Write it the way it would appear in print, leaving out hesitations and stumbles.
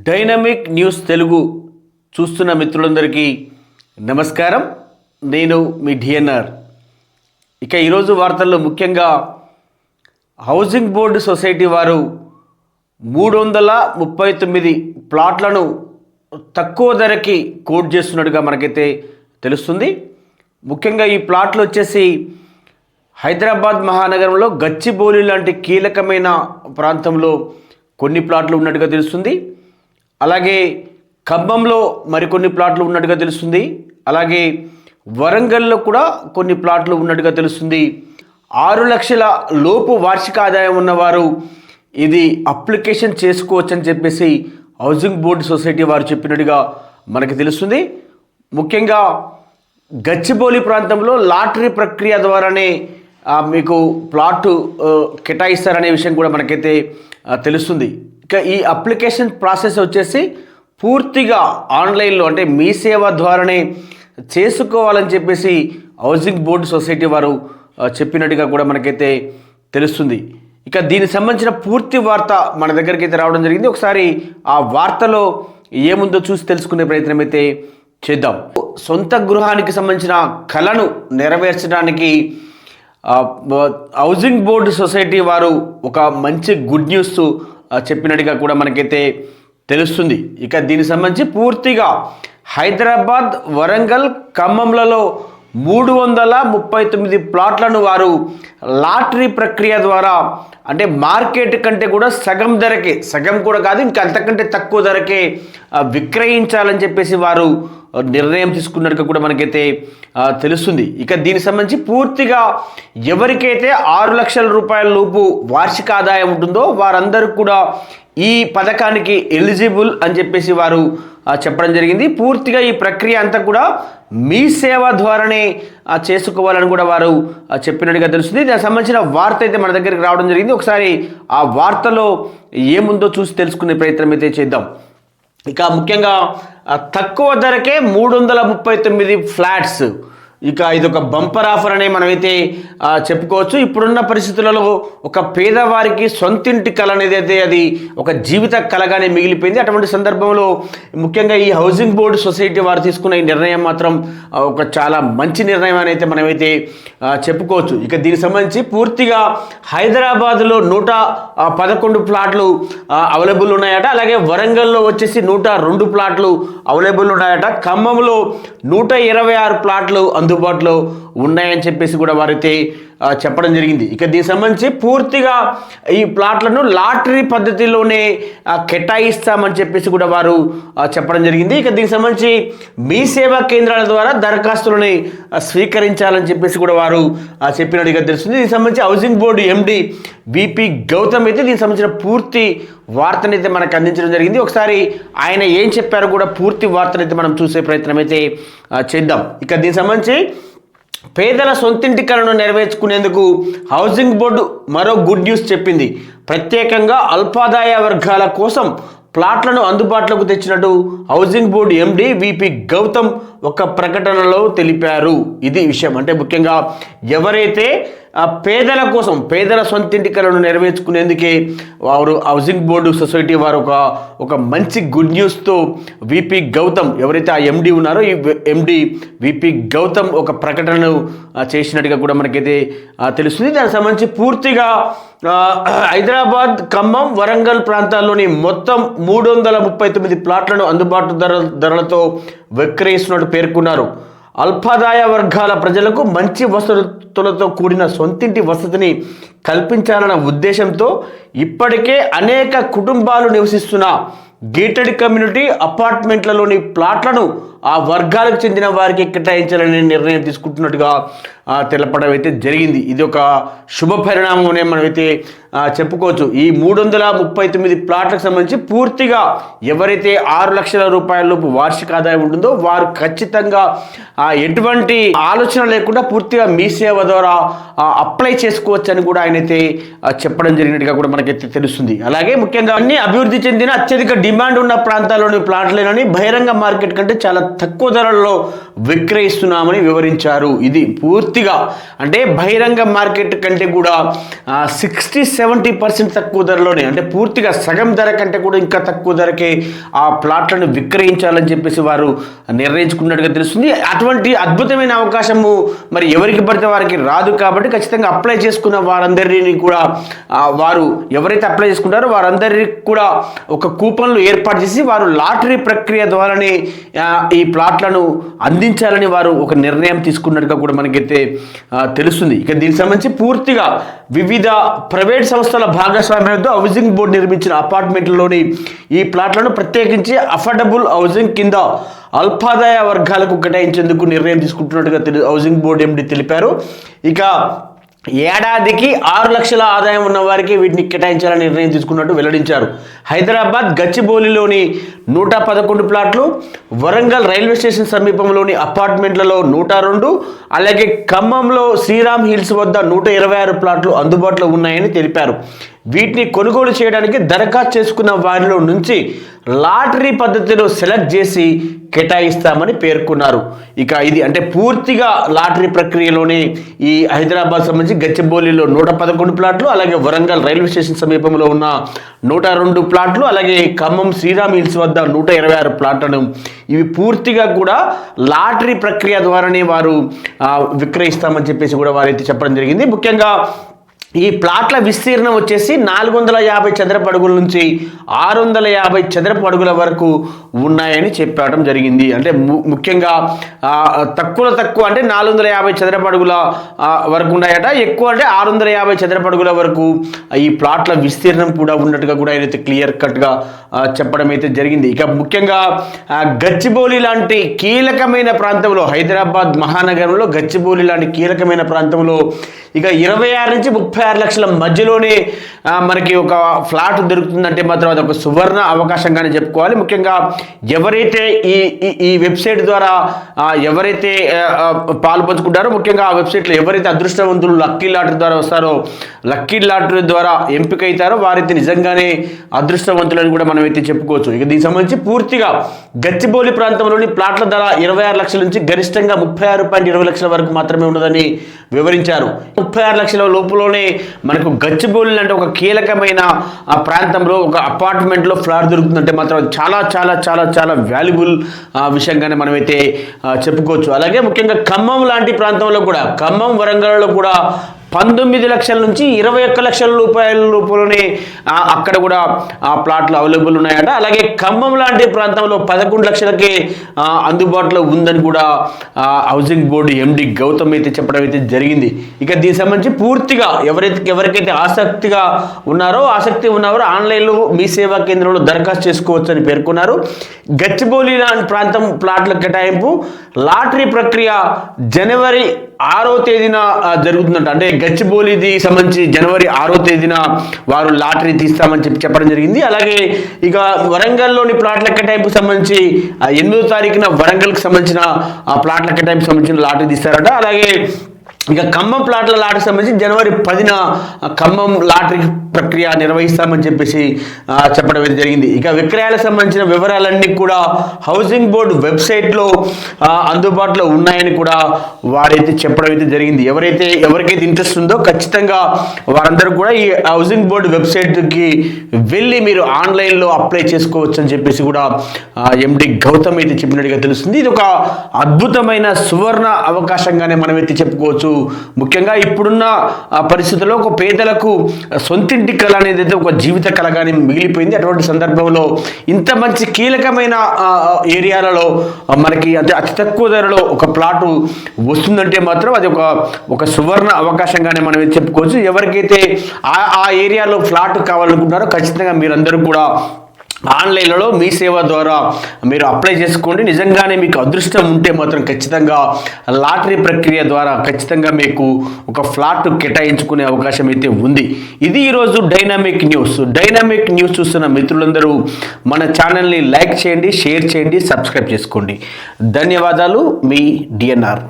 Dynamic news Telugu చూస్తున్న మిత్రులందరికీ నమస్కారం. నేను మీ డిఎన్ఆర్. ఇక ఈరోజు వార్తల్లో ముఖ్యంగా హౌసింగ్ బోర్డు సొసైటీ వారు 339 ప్లాట్లను తక్కువ ధరకి కోట్ చేస్తున్నట్టుగా మనకైతే తెలుస్తుంది. ముఖ్యంగా ఈ ప్లాట్లు వచ్చేసి హైదరాబాద్ మహానగరంలో గచ్చిబౌలి లాంటి కీలకమైన ప్రాంతంలో కొన్ని ప్లాట్లు ఉన్నట్టుగా తెలుస్తుంది. అలాగే ఖమ్మంలో మరికొన్ని ప్లాట్లు ఉన్నట్టుగా తెలుస్తుంది. అలాగే వరంగల్లో కూడా కొన్ని ప్లాట్లు ఉన్నట్టుగా తెలుస్తుంది. 6 లక్షల లోపు వార్షిక ఆదాయం ఉన్నవారు ఇది అప్లికేషన్ చేసుకోవచ్చని చెప్పేసి హౌసింగ్ బోర్డు సొసైటీ వారు చెప్పినట్టుగా మనకి తెలుస్తుంది. ముఖ్యంగా గచ్చిబౌలి ప్రాంతంలో లాటరీ ప్రక్రియ ద్వారానే మీకు ప్లాట్ కేటాయిస్తారనే విషయం కూడా మనకైతే తెలుస్తుంది. ఇక ఈ అప్లికేషన్ ప్రాసెస్ వచ్చేసి పూర్తిగా ఆన్లైన్లో అంటే మీ సేవ ద్వారానే చేసుకోవాలని చెప్పేసి హౌసింగ్ బోర్డు సొసైటీ వారు చెప్పినట్టుగా కూడా మనకైతే తెలుస్తుంది. ఇక దీనికి సంబంధించిన పూర్తి వార్త మన దగ్గరికి అయితే రావడం జరిగింది. ఒకసారి ఆ వార్తలో ఏముందో చూసి తెలుసుకునే ప్రయత్నం అయితే చేద్దాం. సొంత గృహానికి సంబంధించిన కలను నెరవేర్చడానికి హౌసింగ్ బోర్డు సొసైటీ వారు ఒక మంచి గుడ్ న్యూస్ చెప్పినట్టుగా కూడా మనకైతే తెలుస్తుంది. ఇక దీనికి సంబంధించి పూర్తిగా హైదరాబాద్, వరంగల్, ఖమ్మంలలో 339 ప్లాట్లను వారు లాటరీ ప్రక్రియ ద్వారా అంటే మార్కెట్ కంటే కూడా సగం ధరకే, సగం కూడా కాదు ఇంకా అంతకంటే తక్కువ ధరకే విక్రయించాలని చెప్పేసి వారు నిర్ణయం తీసుకున్నట్టుగా కూడా మనకైతే తెలుస్తుంది. ఇక దీనికి సంబంధించి పూర్తిగా ఎవరికైతే 6 లక్షల రూపాయల లోపు వార్షిక ఆదాయం ఉంటుందో వారందరూ కూడా ఈ పథకానికి ఎలిజిబుల్ అని చెప్పేసి వారు చెప్పడం జరిగింది. పూర్తిగా ఈ ప్రక్రియ అంతా కూడా మీ సేవ ద్వారానే చేసుకోవాలని కూడా వారు చెప్పినట్టుగా తెలుస్తుంది. దానికి సంబంధించిన వార్త అయితే మన దగ్గరికి రావడం జరిగింది. ఒకసారి ఆ వార్తలో ఏముందో చూసి తెలుసుకునే ప్రయత్నం అయితే చేద్దాం. ఇక ముఖ్యంగా తక్కువ ధరకే 339 ఫ్లాట్స్. ఇక ఇది ఒక బంపర్ ఆఫర్ అనే మనమైతే చెప్పుకోవచ్చు. ఇప్పుడున్న పరిస్థితులలో ఒక పేదవారికి సొంతింటి కళ అనేది అయితే అది ఒక జీవిత కళగానే మిగిలిపోయింది. అటువంటి సందర్భంలో ముఖ్యంగా ఈ హౌసింగ్ బోర్డు సొసైటీ వారు తీసుకున్న ఈ నిర్ణయం మాత్రం ఒక చాలా మంచి నిర్ణయం అని అయితే మనమైతే చెప్పుకోవచ్చు. ఇక దీనికి సంబంధించి పూర్తిగా హైదరాబాద్లో 111 ప్లాట్లు అవైలబుల్ ఉన్నాయట. అలాగే వరంగల్లో వచ్చేసి 102 ప్లాట్లు అవైలబుల్ ఉన్నాయట. ఖమ్మంలో 126 ప్లాట్లు అందుబాటులో ఉన్నాయని చెప్పేసి కూడా వారైతే చెప్పడం జరిగింది. ఇక దీనికి సంబంధించి పూర్తిగా ఈ ప్లాట్లను లాటరీ పద్ధతిలోనే కేటాయిస్తామని చెప్పేసి కూడా వారు చెప్పడం జరిగింది. ఇక దీనికి సంబంధించి మీ సేవా కేంద్రాల ద్వారా దరఖాస్తులని స్వీకరించాలని చెప్పేసి కూడా వారు చెప్పినట్టుగా తెలుస్తుంది. దీనికి సంబంధించి హౌసింగ్ బోర్డు ఎండి విపి గౌతమ్ అయితే దీనికి సంబంధించిన పూర్తి వార్తనైతే మనకు అందించడం జరిగింది. ఒకసారి ఆయన ఏం చెప్పారో కూడా పూర్తి వార్తనైతే మనం చూసే ప్రయత్నం అయితే చేద్దాం. ఇక దీనికి సంబంధించి పేదల సొంతింటి కలను నెరవేర్చుకునేందుకు హౌసింగ్ బోర్డు మరో గుడ్ న్యూస్ చెప్పింది. ప్రత్యేకంగా అల్పాదాయ వర్గాల కోసం ప్లాట్లను అందుబాటులోకి తెచ్చినట్టు హౌసింగ్ బోర్డు ఎండి విపి గౌతమ్ ఒక ప్రకటనలో తెలిపారు. ఇది విషయం. అంటే ముఖ్యంగా ఎవరైతే పేదల కోసం పేదల సొంతింటి కలను నెరవేర్చుకునేందుకే వారు హౌసింగ్ బోర్డు సొసైటీ వారు ఒక మంచి గుడ్ న్యూస్తో విపి గౌతమ్ ఎవరైతే ఆ ఎండి ఉన్నారో ఈ ఎండి విపి గౌతమ్ ఒక ప్రకటనను చేసినట్టుగా కూడా మనకైతే తెలుస్తుంది. దానికి సంబంధించి పూర్తిగా హైదరాబాద్, ఖమ్మం, వరంగల్ ప్రాంతాల్లోని మొత్తం 339 ప్లాట్లను అందుబాటు ధరలతో విక్రయిస్తున్నట్టు పేర్కొన్నారు. అల్పాదాయ వర్గాల ప్రజలకు మంచి వసతులతో కూడిన సొంతింటి వసతిని కల్పించాలన్న ఉద్దేశంతో ఇప్పటికే అనేక కుటుంబాలు నివసిస్తున్న గేటెడ్ కమ్యూనిటీ అపార్ట్మెంట్లలోని ప్లాట్లను ఆ వర్గాలకు చెందిన వారికి కేటాయించాలని నిర్ణయం తీసుకుంటున్నట్టుగా తెలపడం అయితే జరిగింది. ఇది ఒక శుభ పరిణామం అనే మనమైతే చెప్పుకోవచ్చు. ఈ 339 ప్లాట్లకు సంబంధించి పూర్తిగా ఎవరైతే 6 లక్షల రూపాయల లోపు వార్షిక ఆదాయం ఉంటుందో వారు ఖచ్చితంగా ఎటువంటి ఆలోచన లేకుండా పూర్తిగా మీ సేవ ద్వారా అప్లై చేసుకోవచ్చు అని కూడా ఆయనైతే చెప్పడం జరిగినట్టుగా కూడా మనకైతే తెలుస్తుంది. అలాగే ముఖ్యంగా అన్ని అభివృద్ధి చెందిన అత్యధిక డిమాండ్ ఉన్న ప్రాంతాల్లోని ప్లాట్లేనని బహిరంగ మార్కెట్ కంటే చాలా తక్కువ ధరల్లో విక్రయిస్తున్నామని వివరించారు. ఇది పూర్తిగా అంటే బహిరంగ మార్కెట్ కంటే కూడా 60-70% తక్కువ ధరలోనే, అంటే పూర్తిగా సగం ధర కంటే కూడా ఇంకా తక్కువ ధరకే ఆ ప్లాట్లను విక్రయించాలని చెప్పేసి వారు నిర్ణయించుకున్నట్టుగా తెలుస్తుంది. అటువంటి అద్భుతమైన అవకాశము మరి ఎవరికి పడితే వారికి రాదు కాబట్టి ఖచ్చితంగా అప్లై చేసుకున్న వారందరినీ కూడా వారు ఎవరైతే అప్లై చేసుకుంటారో వారందరికీ కూడా ఒక కూపన్లు ఏర్పాటు చేసి వారు లాటరీ ప్రక్రియ ద్వారానే ఈ ప్లాట్లను అందించాలని వారు ఒక నిర్ణయం తీసుకున్నట్టుగా కూడా మనకైతే తెలుస్తుంది. ఇక దీనికి సంబంధించి పూర్తిగా వివిధ ప్రైవేట్ సంస్థల భాగస్వామ్యంతో హౌసింగ్ బోర్డు నిర్మించిన అపార్ట్మెంట్లలోని ఈ ప్లాట్లను ప్రత్యేకించి అఫోర్డబుల్ హౌసింగ్ కింద అల్పాదాయ వర్గాలకు కేటాయించేందుకు నిర్ణయం తీసుకుంటున్నట్టుగా హౌసింగ్ బోర్డు ఎండి తెలిపారు. ఇక ఏడాదికి 6 లక్షల ఆదాయం ఉన్న వారికి వీటిని కేటాయించాలని నిర్ణయం తీసుకున్నట్టు వెల్లడించారు. హైదరాబాద్ గచ్చిబౌలిలోని 111 ప్లాట్లు, వరంగల్ రైల్వే స్టేషన్ సమీపంలోని అపార్ట్మెంట్లలో 102, అలాగే ఖమ్మంలో శ్రీరామ్ హిల్స్ వద్ద 126 ప్లాట్లు అందుబాటులో ఉన్నాయని తెలిపారు. వీటిని కొనుగోలు చేయడానికి దరఖాస్తు చేసుకున్న వారిలో నుంచి లాటరీ పద్ధతిలో సెలెక్ట్ చేసి కేటాయిస్తామని పేర్కొన్నారు. ఇక ఇది అంటే పూర్తిగా లాటరీ ప్రక్రియలోనే ఈ హైదరాబాద్ సంబంధించి గచ్చిబౌలిలో 111 ప్లాట్లు, అలాగే వరంగల్ రైల్వే స్టేషన్ సమీపంలో ఉన్న 102 ప్లాట్లు, అలాగే ఖమ్మం శ్రీరామ్ హిల్స్ వద్ద 126 ప్లాట్లను ఇవి పూర్తిగా కూడా లాటరీ ప్రక్రియ ద్వారానే వారు విక్రయిస్తామని చెప్పేసి కూడా వారైతే చెప్పడం జరిగింది. ముఖ్యంగా ఈ ప్లాట్ల విస్తీర్ణం వచ్చేసి 450 చదరపు అడుగుల నుంచి 650 చదరపు అడుగుల వరకు ఉన్నాయని చెప్పడం జరిగింది. అంటే ముఖ్యంగా తక్కువ అంటే 450 చదరపు అడుగుల వరకు ఉన్నాయట, ఎక్కువ అంటే 650 చదరపు అడుగుల వరకు ఈ ప్లాట్ల విస్తీర్ణం కూడా ఉన్నట్టుగా కూడా అయితే క్లియర్ కట్గా చెప్పడం అయితే జరిగింది. ఇక ముఖ్యంగా గచ్చిబౌలి లాంటి కీలకమైన ప్రాంతంలో, హైదరాబాద్ మహానగరంలో గచ్చిబౌలి లాంటి కీలకమైన ప్రాంతంలో ఇక 26 నుంచి 36 లక్షల మధ్యలోనే మనకి ఒక ఫ్లాట్ దొరుకుతుందంటే మాత్రం అది ఒక సువర్ణ అవకాశంగానే చెప్పుకోవాలి. ముఖ్యంగా ఎవరైతే ఈ వెబ్సైట్ ద్వారా ఎవరైతే పాలు పంచుకుంటారో, ముఖ్యంగా ఆ వెబ్సైట్లో ఎవరైతే అదృష్టవంతులు లక్కీ లాటరీ ద్వారా వస్తారో, లక్కీ లాటరీ ద్వారా ఎంపిక అవుతారో వారైతే నిజంగానే అదృష్టవంతులని కూడా మనం అయితే చెప్పుకోవచ్చు. ఇక దీనికి సంబంధించి పూర్తిగా గచ్చిబౌలి ప్రాంతంలోని ప్లాట్ల ధర 26 లక్షల నుంచి గరిష్టంగా 36.20 లక్షల వరకు మాత్రమే ఉన్నదని వివరించారు. 36 లక్షల లోపులోనే మనకు గచ్చిబౌలి అంటే ఒక కీలకమైన ప్రాంతంలో ఒక అపార్ట్మెంట్లో ఫ్లాట్ దొరుకుతుందంటే మాత్రం చాలా చాలా చాలా చాలా వాల్యుబుల్ విషయంగానే మనమైతే చెప్పుకోవచ్చు. అలాగే ముఖ్యంగా ఖమ్మం లాంటి ప్రాంతంలో కూడా, ఖమ్మం వరంగల్లో కూడా 19 లక్షల నుంచి 21 లక్షల రూపాయల లోపలనే అక్కడ కూడా ఆ ప్లాట్లు అవైలబుల్ ఉన్నాయట. అలాగే ఖమ్మం లాంటి ప్రాంతంలో 11 లక్షలకే అందుబాటులో ఉందని కూడా హౌసింగ్ బోర్డు ఎండి గౌతమ్ అయితే చెప్పడం అయితే జరిగింది. ఇక దీనికి సంబంధించి పూర్తిగా ఎవరికైతే ఆసక్తి ఉన్నారో ఆన్లైన్లో మీ సేవా కేంద్రంలో దరఖాస్తు చేసుకోవచ్చు అని పేర్కొన్నారు. గచ్చిబౌలి లాంటి ప్రాంతం ప్లాట్ల కేటాయింపు లాటరీ ప్రక్రియ జనవరి 6వ తేదీన జరుగుతుందంట. అంటే గచ్చిబౌలిది సంబంధించి జనవరి 6వ తేదీన వారు లాటరీ తీస్తామని చెప్పడం జరిగింది. అలాగే ఇక వరంగల్లోని ప్లాట్ల కేటాయింపు సంబంధించి 8వ తారీఖున వరంగల్కి సంబంధించిన ప్లాట్ల కేటాయింపు సంబంధించిన లాటరీ తీస్తారట. అలాగే ఇక ఖమ్మం ప్లాట్ల లాటరీ సంబంధించి జనవరి 10న ఖమ్మం లాటరీ ప్రక్రియ నిర్వహిస్తామని చెప్పేసి చెప్పడం అయితే జరిగింది. ఇక విక్రయాలకు సంబంధించిన వివరాలన్నీ కూడా హౌసింగ్ బోర్డు వెబ్సైట్లో అందుబాటులో ఉన్నాయని కూడా వారైతే చెప్పడం అయితే జరిగింది. ఎవరికైతే ఇంట్రెస్ట్ ఉందో ఖచ్చితంగా వారందరూ కూడా ఈ హౌసింగ్ బోర్డు వెబ్సైట్కి వెళ్ళి మీరు ఆన్లైన్లో అప్లై చేసుకోవచ్చు అని చెప్పేసి కూడా ఎండి గౌతమ్ అయితే చెప్పినట్టుగా తెలుస్తుంది. ఇది ఒక అద్భుతమైన సువర్ణ అవకాశంగానే మనమైతే చెప్పుకోవచ్చు. ముఖ్యంగా ఇప్పుడున్న పరిస్థితుల్లో ఒక పేదలకు సొంతింటి కళ అనేది అయితే ఒక జీవిత కళగానే మిగిలిపోయింది. అటువంటి సందర్భంలో ఇంత మంచి కీలకమైన ఏరియాలలో మనకి అతి తక్కువ ధరలో ఒక ప్లాటు వస్తుందంటే మాత్రం అది ఒక సువర్ణ అవకాశంగానే మనం చెప్పుకోవచ్చు. ఎవరికైతే ఆ ఏరియాలో ఫ్లాట్ కావాలనుకుంటున్నారో ఖచ్చితంగా మీరందరూ కూడా ఆన్లైన్లో మీ సేవ ద్వారా మీరు అప్లై చేసుకోండి. నిజంగానే మీకు అదృష్టం ఉంటే మాత్రం ఖచ్చితంగా లాటరీ ప్రక్రియ ద్వారా ఖచ్చితంగా మీకు ఒక ఫ్లాట్ కేటాయించుకునే అవకాశం అయితే ఉంది. ఇది ఈరోజు డైనామిక్ న్యూస్ చూస్తున్న మిత్రులందరూ మన ఛానల్ని లైక్ చేయండి, షేర్ చేయండి, సబ్స్క్రైబ్ చేసుకోండి. ధన్యవాదాలు. మీ డిఎన్ఆర్.